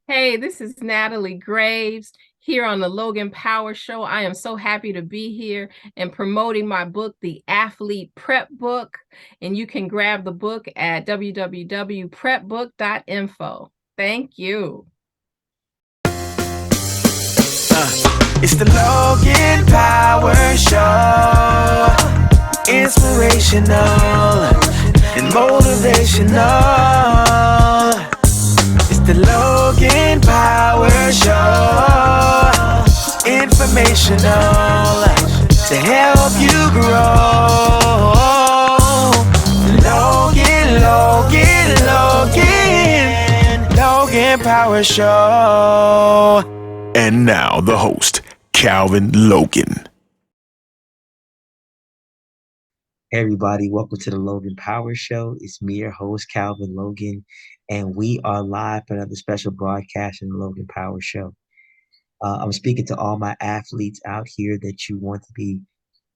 Hey, this is Natalie Graves here on the Logan Power Show. I am so happy to be here and promoting my book, The Athlete Prep Book. And you can grab the book at www.prepbook.info. Thank you. It's the Logan Power Show. Inspirational and motivational. It's the Logan Power Show. Informational to help you grow. Logan Power Show. And now the host, Calvin Logan. Hey everybody, welcome to the Logan Power Show. It's me, your host, Calvin Logan, and we are live for another special broadcast in the Logan Power Show. I'm speaking to all my athletes out here that you want to be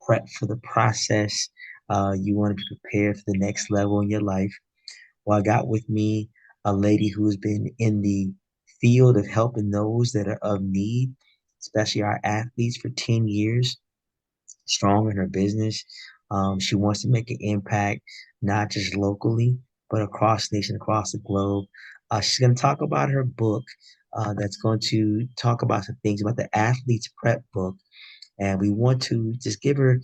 prepped for the process. You want to be prepared for the next level in your life. Well, I got with me a lady who's been in the field of helping those that are of need, especially our athletes, for 10 years, strong in her business. She wants to make an impact, not just locally, but across the nation, across the globe. She's going to talk about her book that's going to talk about some things about the athlete's prep book. And we want to just give her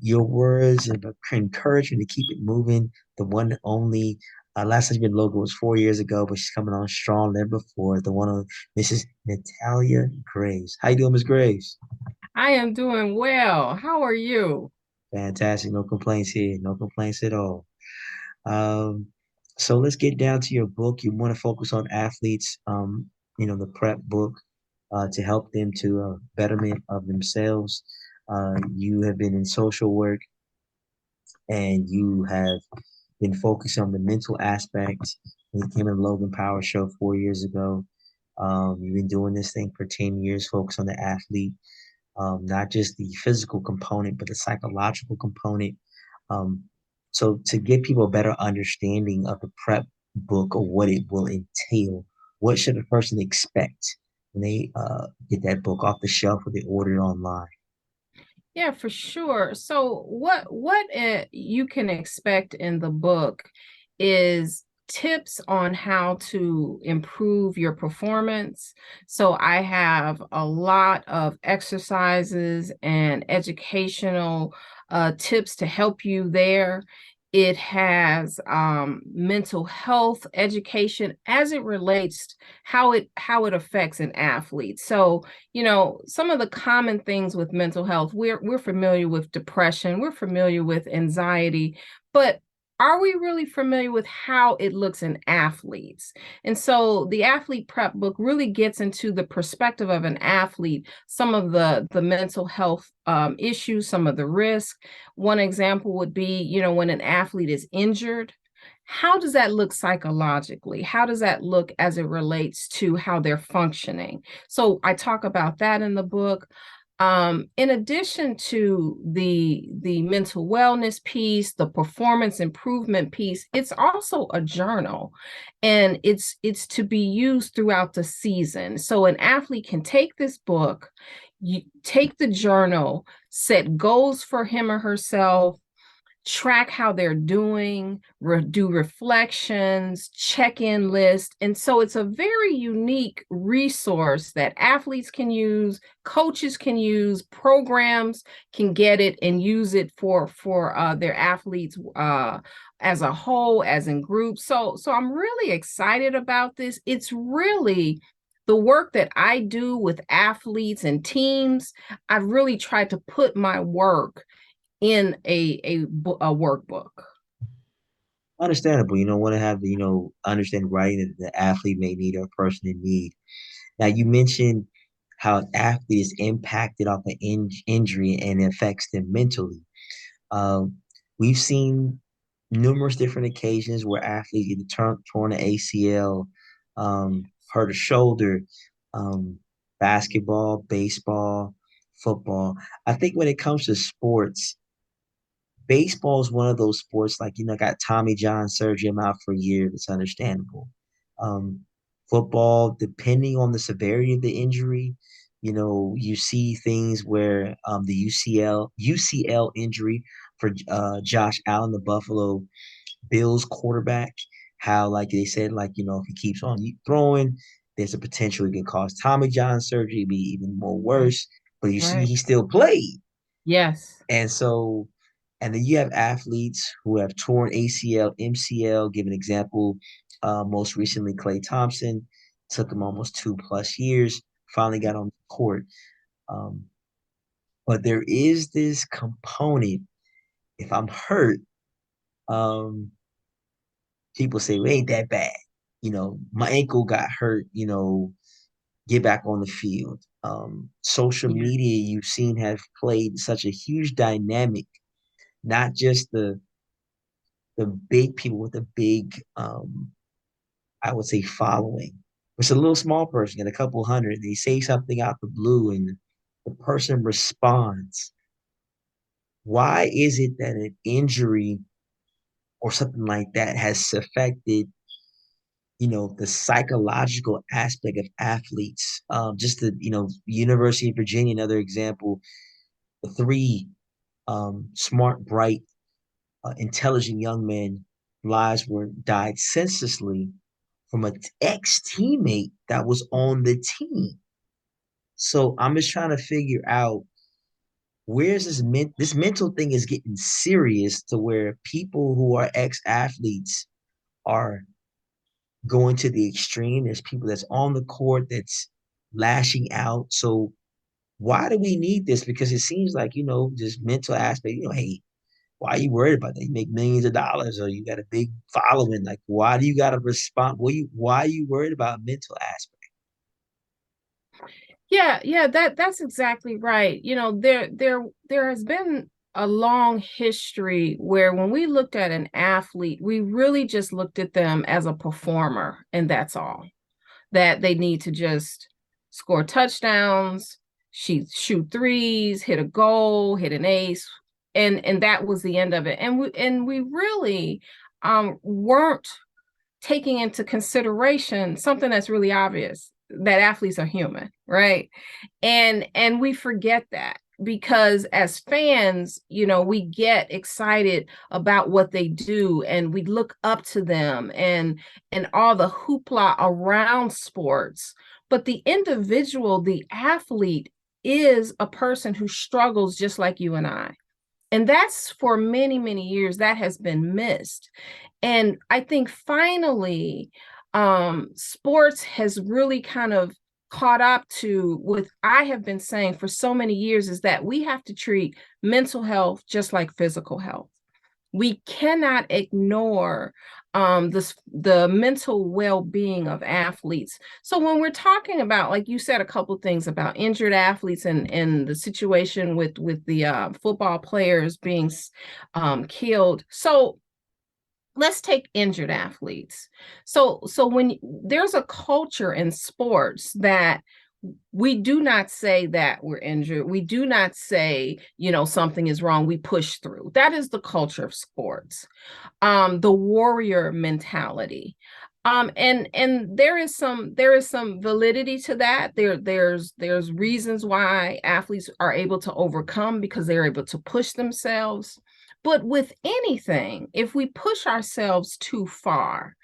your words of encouragement to keep it moving. The one and only, last time she been logo was 4 years ago, but she's coming on strong than before. The one on Mrs. Natalie Graves. How you doing, Miss Graves? I am doing well. How are you? Fantastic. No complaints here. No complaints at all. Um, so let's get down to your book. You want to focus on athletes, the prep book, to help them to betterment of themselves. You have been in social work and you have been focused on the mental aspect. When you came in Logan Power Show 4 years ago. You've been doing this thing for 10 years, focused on the athlete, not just the physical component, but the psychological component. Um, so to give people a better understanding of the prep book or what it will entail, what should a person expect when they get that book off the shelf or they order it online? Yeah, for sure. So what you can expect in the book is tips on how to improve your performance. So I have a lot of exercises and educational tips to help you there. It has mental health education as it relates to how it affects an athlete. So some of the common things with mental health, we're familiar with depression, we're familiar with anxiety, but are we really familiar with how it looks in athletes? And so the athlete prep book really gets into the perspective of an athlete, some of the mental health issues, some of the risk. One example would be, when an athlete is injured, how does that look psychologically? How does that look as it relates to how they're functioning? So I talk about that in the book. In addition to the mental wellness piece, the performance improvement piece, it's also a journal, and it's to be used throughout the season. So an athlete can take this book, you take the journal, set goals for him or herself, track how they're doing, do reflections, check-in list. And so it's a very unique resource that athletes can use, coaches can use, programs can get it and use it for their athletes as a whole, as in groups. So I'm really excited about this. It's really the work that I do with athletes and teams. I've really tried to put my work in a workbook. Understandable. Want to have understand writing that the athlete may need or a person in need. Now, you mentioned how an athlete is impacted off an injury and it affects them mentally. Um, we've seen numerous different occasions where athletes either torn an ACL, hurt a shoulder, basketball, baseball, football. I think when it comes to sports, baseball is one of those sports like got Tommy John surgery. I'm out for a year. It's understandable. Um, Football, depending on the severity of the injury, you see things where the UCL injury for Josh Allen, the Buffalo Bills quarterback, how like they said, like, if he keeps on throwing, there's a potential he could cause Tommy John surgery, be even more worse. But you see, Right. he still played. Yes. And so, and then you have athletes who have torn ACL, MCL. Give an example. Most recently, Klay Thompson took him almost 2+ years. Finally got on the court. Um, but there is this component. If I'm hurt, um, people say, well, ain't that bad. My ankle got hurt, get back on the field. Social Yeah. media you've seen have played such a huge dynamic, not just the big people with a big, I would say, following. It's a little small person, get a couple hundred. They say something out the blue, and the person responds. Why is it that an injury or something like that has affected, the psychological aspect of athletes? Just the, University of Virginia, another example. The three smart, bright, intelligent young men lives were died senselessly from an ex teammate that was on the team. So I'm just trying to figure out where's this mental thing is getting serious to where people who are ex athletes are going to the extreme. There's people that's on the court that's lashing out. So why do we need this? Because it seems like, just mental aspect, hey, why are you worried about that? You make millions of dollars or you got a big following. Like, why do you got to respond? Why are you worried about mental aspect? Yeah, yeah, that's exactly right. There has been a long history where when we looked at an athlete, we really just looked at them as a performer, and that's all. That they need to just score touchdowns, shoot threes, hit a goal, hit an ace, and that was the end of it. And we really weren't taking into consideration something that's really obvious, that athletes are human, right? And we forget that because as fans, we get excited about what they do and we look up to them and all the hoopla around sports. But the individual, the athlete, is a person who struggles just like you and I. And that's for many, many years that has been missed. And I think finally, sports has really kind of caught up to what I have been saying for so many years, is that we have to treat mental health just like physical health. We cannot ignore the mental well-being of athletes. So when we're talking about, like you said, a couple things about injured athletes and the situation with the football players being killed. So let's take injured athletes. So when there's a culture in sports that we do not say that we're injured. We do not say, something is wrong. We push through. That is the culture of sports. The warrior mentality. And there is some validity to that. There's reasons why athletes are able to overcome because they're able to push themselves. But with anything, if we push ourselves too far,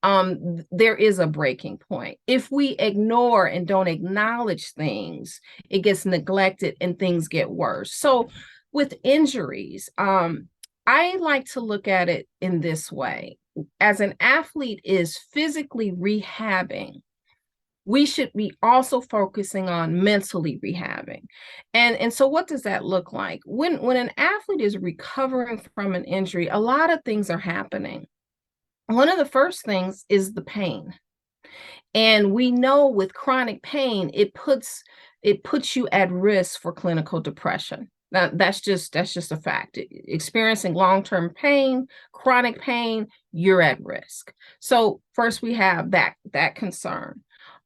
there is a breaking point. If we ignore and don't acknowledge things, it gets neglected and things get worse. So with injuries, I like to look at it in this way. As an athlete is physically rehabbing, we should be also focusing on mentally rehabbing. And so what does that look like? When an athlete is recovering from an injury, a lot of things are happening. One of the first things is the pain. And we know with chronic pain, it puts you at risk for clinical depression. That's just a fact. Experiencing long-term pain, chronic pain, you're at risk. So first we have that concern.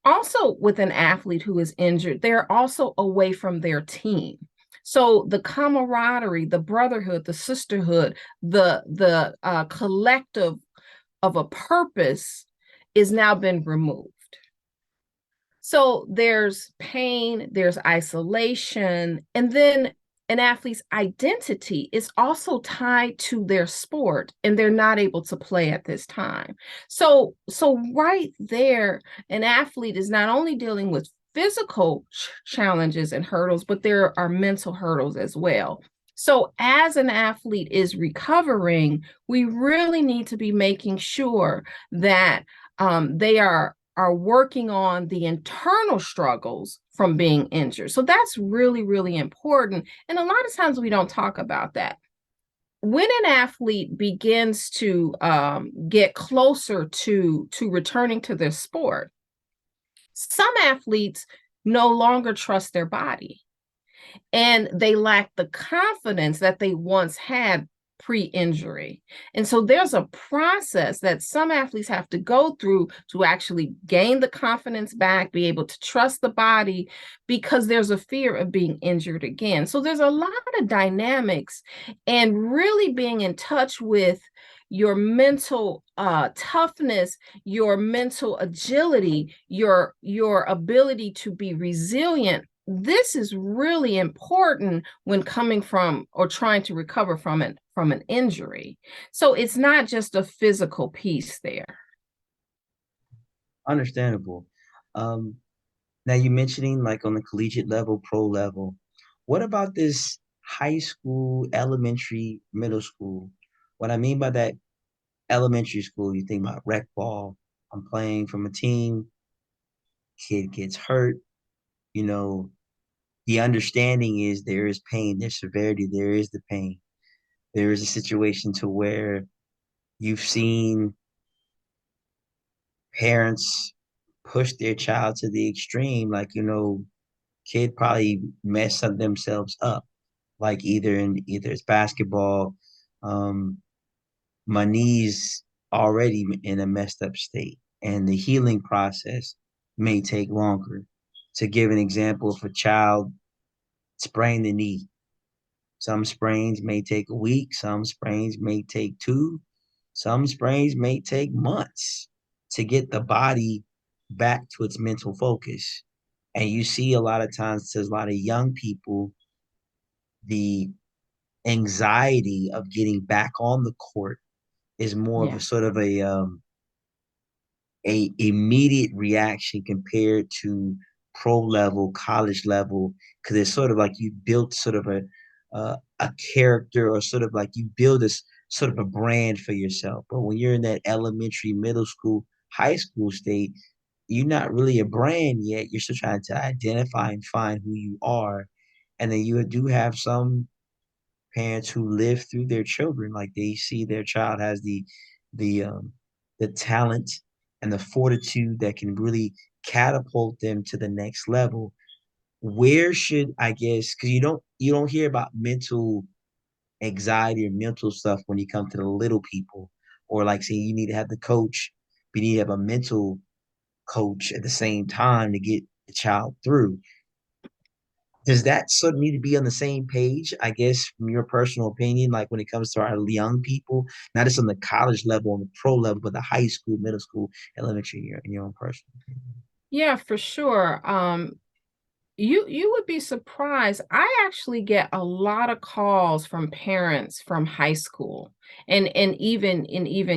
Also, with an athlete who is injured, they're also away from their team. So the camaraderie, the brotherhood, the sisterhood, the collective of a purpose is now been removed. So there's pain, there's isolation, and then an athlete's identity is also tied to their sport and they're not able to play at this time. So right there, an athlete is not only dealing with physical challenges and hurdles, but there are mental hurdles as well. So as an athlete is recovering, we really need to be making sure that they are working on the internal struggles from being injured. So that's really, really important. And a lot of times we don't talk about that. When an athlete begins to get closer to returning to their sport, some athletes no longer trust their body and they lack the confidence that they once had pre-injury. And so there's a process that some athletes have to go through to actually gain the confidence back, be able to trust the body, because there's a fear of being injured again. So there's a lot of dynamics, and really being in touch with your mental toughness, your mental agility, your ability to be resilient. This is really important when coming from or trying to recover from an injury. So it's not just a physical piece there. Understandable. Um, Now you're mentioning like on the collegiate level, pro level. What about this high school, elementary, middle school? What I mean by that, elementary school, you think about rec ball. I'm playing from a team, kid gets hurt, you know, the understanding is there is pain, there's severity, there is the pain. There is a situation to where you've seen parents push their child to the extreme, like, kid probably mess up themselves up, like either it's basketball. Um, my knees already in a messed up state, and the healing process may take longer. To give an example, if a child sprained the knee, some sprains may take a week, some sprains may take two, some sprains may take months to get the body back to its mental focus. And you see a lot of times, there's a lot of young people, the anxiety of getting back on the court is more of a Yeah. sort of a immediate reaction compared to pro level, college level, because it's sort of like you built sort of a character, or sort of like you build this sort of a brand for yourself. But when you're in that elementary, middle school, high school state, you're not really a brand yet. You're still trying to identify and find who you are. And then you do have some parents who live through their children, like they see their child has the um the talent and the fortitude that can really catapult them to the next level. Where should, I guess, because you don't hear about mental anxiety or mental stuff when you come to the little people, or like say you need to have the coach, but you need to have a mental coach at the same time to get the child through. Does that sort of need to be on the same page, I guess, from your personal opinion, like when it comes to our young people, not just on the college level, on the pro level, but the high school, middle school, elementary, in your own personal opinion? Yeah, for sure. You would be surprised. I actually get a lot of calls from parents from high school and even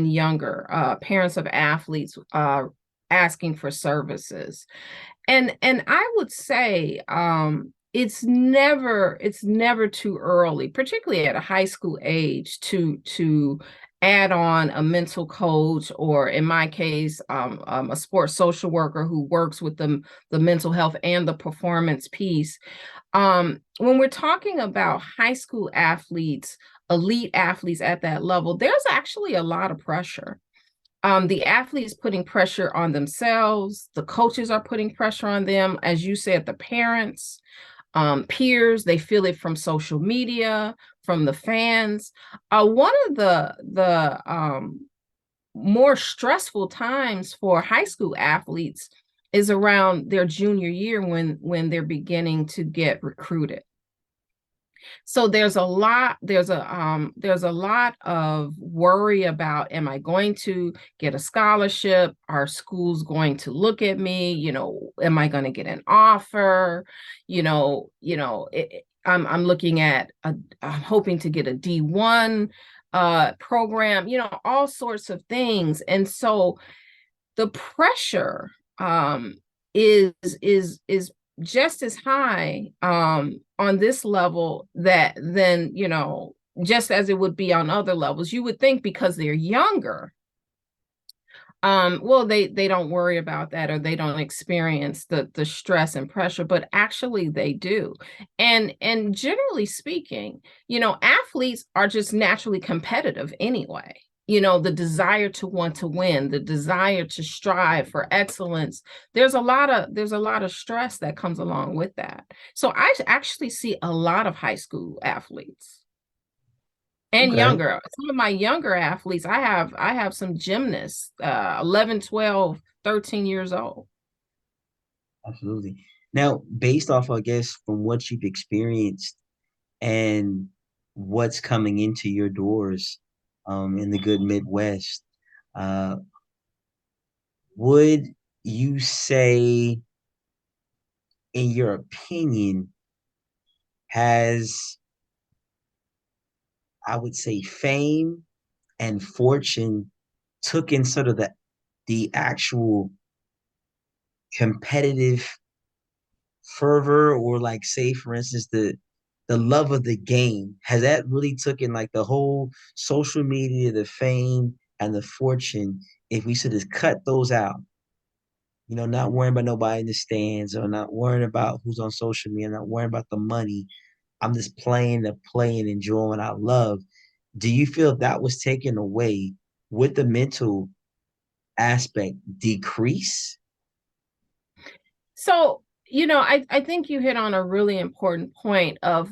younger parents of athletes asking for services. And I would say it's never too early, particularly at a high school age, to add on a mental coach, or in my case, a sports social worker who works with the mental health and the performance piece. When we're talking about high school athletes, elite athletes at that level, there's actually a lot of pressure. The athletes putting pressure on themselves, the coaches are putting pressure on them, as you said, the parents, peers, they feel it from social media, from the fans. One of the more stressful times for high school athletes is around their junior year when they're beginning to get recruited. So there's a lot of worry about, am I going to get a scholarship? Are schools going to look at me? Am I going to get an offer? I'm looking at I'm hoping to get a D1 program, all sorts of things. And so the pressure is just as high on this level that then just as it would be on other levels. You would think because they're younger, well, they don't worry about that, or they don't experience the stress and pressure, but actually they do. And generally speaking, athletes are just naturally competitive anyway. The desire to want to win, the desire to strive for excellence. There's a lot of stress that comes along with that. So I actually see a lot of high school athletes and Okay, younger. Some of my younger athletes, I have some gymnasts, 11, 12, 13 years old. absolutely. Now, based off, I guess, from what you've experienced and what's coming into your doors in the good Midwest, uh, would you say, in your opinion, has, I would say, fame and fortune took in sort of the actual competitive fervor, or like, say for instance, the love of the game, has that really taken like the whole social media, the fame and the fortune, if we sort of cut those out, not worrying about nobody in the stands, or not worrying about who's on social media, not worrying about the money, I'm just playing the play and enjoying what I love. Do you feel that was taken away, with the mental aspect decrease? So, I think you hit on a really important point of,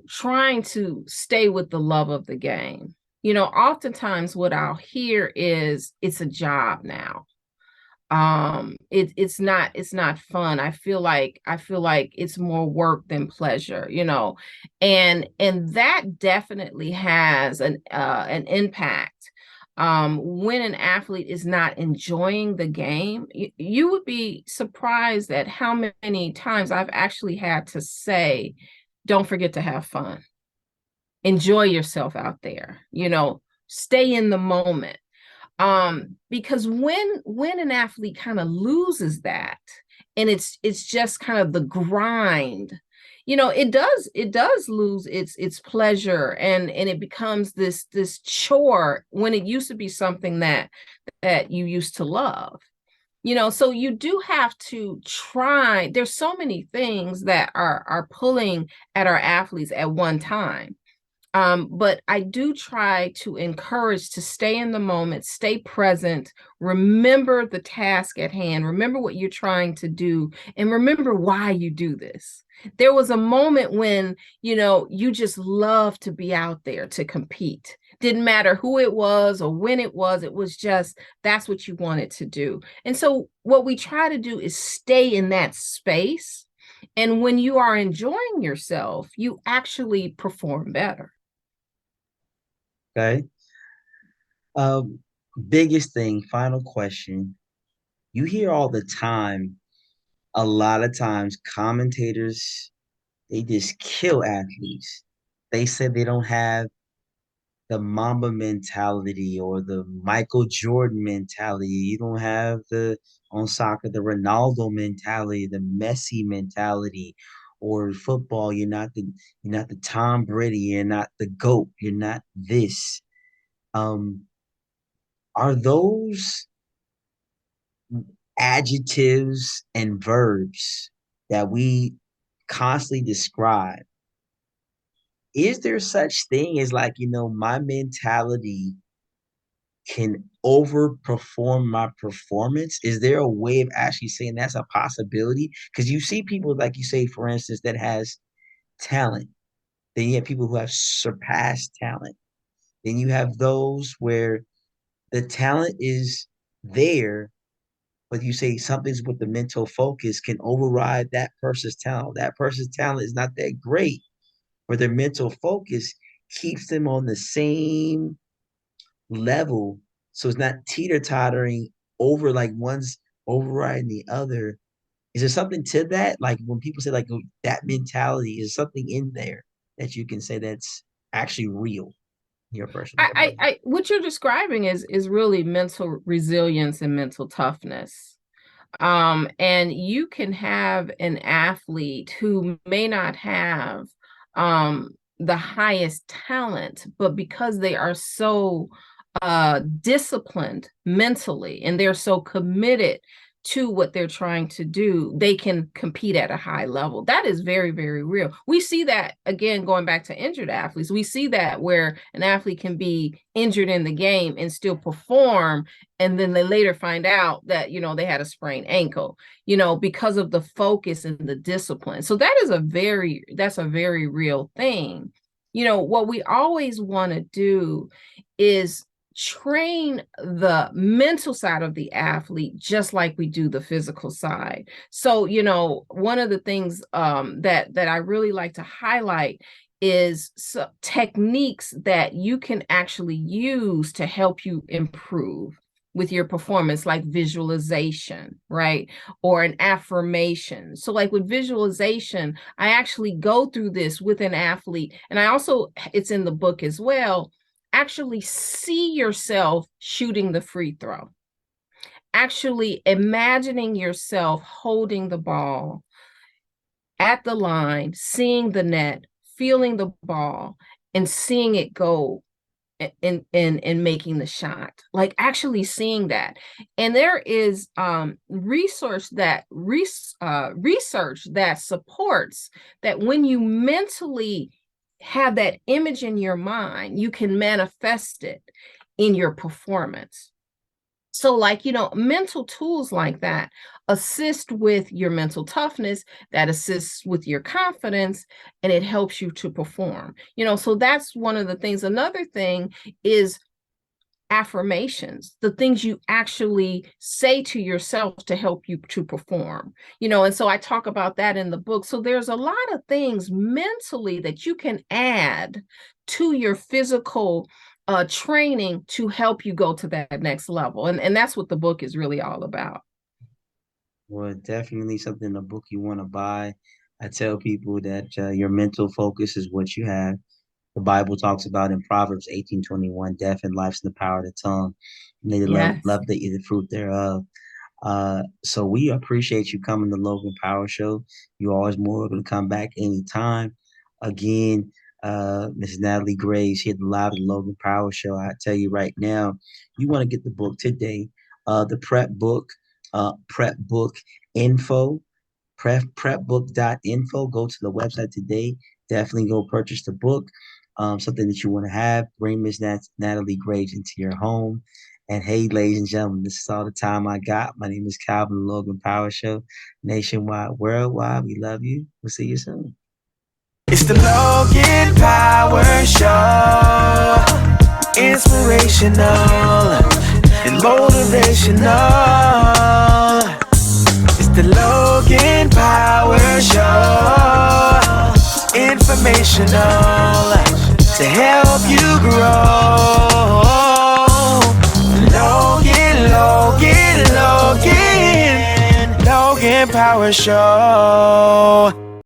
trying to stay with the love of the game. Oftentimes what I'll hear is it's a job now. It's not fun. I feel like it's more work than pleasure, and that definitely has an impact. When an athlete is not enjoying the game, you would be surprised at how many times I've actually had to say, don't forget to have fun, enjoy yourself out there, stay in the moment. Because when an athlete kind of loses that, and it's just kind of the grind, it does lose its pleasure, and it becomes this chore when it used to be something that you used to love. So you do have to try. There's so many things that are pulling at our athletes at one time. But I do try to encourage to stay in the moment, stay present, remember the task at hand, remember what you're trying to do, and remember why you do this. There was a moment when, you just love to be out there to compete. Didn't matter who it was or when it was just that's what you wanted to do. And so, what we try to do is stay in that space. And when you are enjoying yourself, you actually perform better. Okay. Um, Biggest thing, final question. You hear all the time, a lot of times, commentators, they just kill athletes. They say they don't have the Mamba mentality or the Michael Jordan mentality. You don't have on soccer, the Ronaldo mentality, the Messi mentality, or football, you're not the Tom Brady, you're not the GOAT, you're not this. Um, are those adjectives and verbs that we constantly describe? Is there such thing as, like, my mentality can overperform my performance? Is there a way of actually saying that's a possibility? Because you see people, like you say, for instance, that has talent. Then you have people who have surpassed talent. Then you have those where the talent is there, but you say something's with the mental focus can override that person's talent. That person's talent is not that great, but their mental focus keeps them on the same level. So it's not teeter-tottering over, like one's overriding the other. Is there something to that? Like when people say like that mentality, is something in there that you can say that's actually real in your personal opinion? What you're describing is really mental resilience and mental toughness. And you can have an athlete who may not have the highest talent, but because they are so disciplined mentally and they're so committed to what they're trying to do, they can compete at a high level. That is very, very real. We see that again, going back to injured athletes. We see that where an athlete can be injured in the game and still perform, and then they later find out that, you know, they had a sprained ankle, you know, because of the focus and the discipline. So that's a very real thing. You know, what we always want to do is train the mental side of the athlete just like we do the physical side. So, you know, one of the things that I really like to highlight is techniques that you can actually use to help you improve with your performance, like visualization, right? Or an affirmation. So like with visualization, I actually go through this with an athlete, and I also, it's in the book as well, actually see yourself shooting the free throw, actually imagining yourself holding the ball at the line, seeing the net, feeling the ball, and seeing it go in making the shot, like actually seeing that. And there is research that supports that when you mentally have that image in your mind, you can manifest it in your performance. So like, you know, mental tools like that assist with your mental toughness, that assists with your confidence, and it helps you to perform. You know, so that's one of the things. Another thing is affirmations, the things you actually say to yourself to help you to perform, you know, and so I talk about that in the book. So there's a lot of things mentally that you can add to your physical training to help you go to that next level. And that's what the book is really all about. Well, definitely something in the book you want to buy. I tell people that your mental focus is what you have. The Bible talks about in Proverbs 18:21, death and life's in the power of the tongue. And they Yes. love to eat the fruit thereof. So we appreciate you coming to Logan Power Show. You're always more welcome to come back anytime. Again, Mrs. Natalie Graves here, the live at Logan Power Show. I tell you right now, you want to get the book today. The prep book info, prepbook.info. Go to the website today. Definitely go purchase the book. Something that you want to have. Bring Miss Natalie Graves into your home. And hey, ladies and gentlemen, this is all the time I got. My name is Calvin Logan Power Show, nationwide, worldwide. We love you. We'll see you soon. It's the Logan Power Show. Inspirational and motivational. It's the Logan Power Show. Informational to help you grow. Logan Power Show.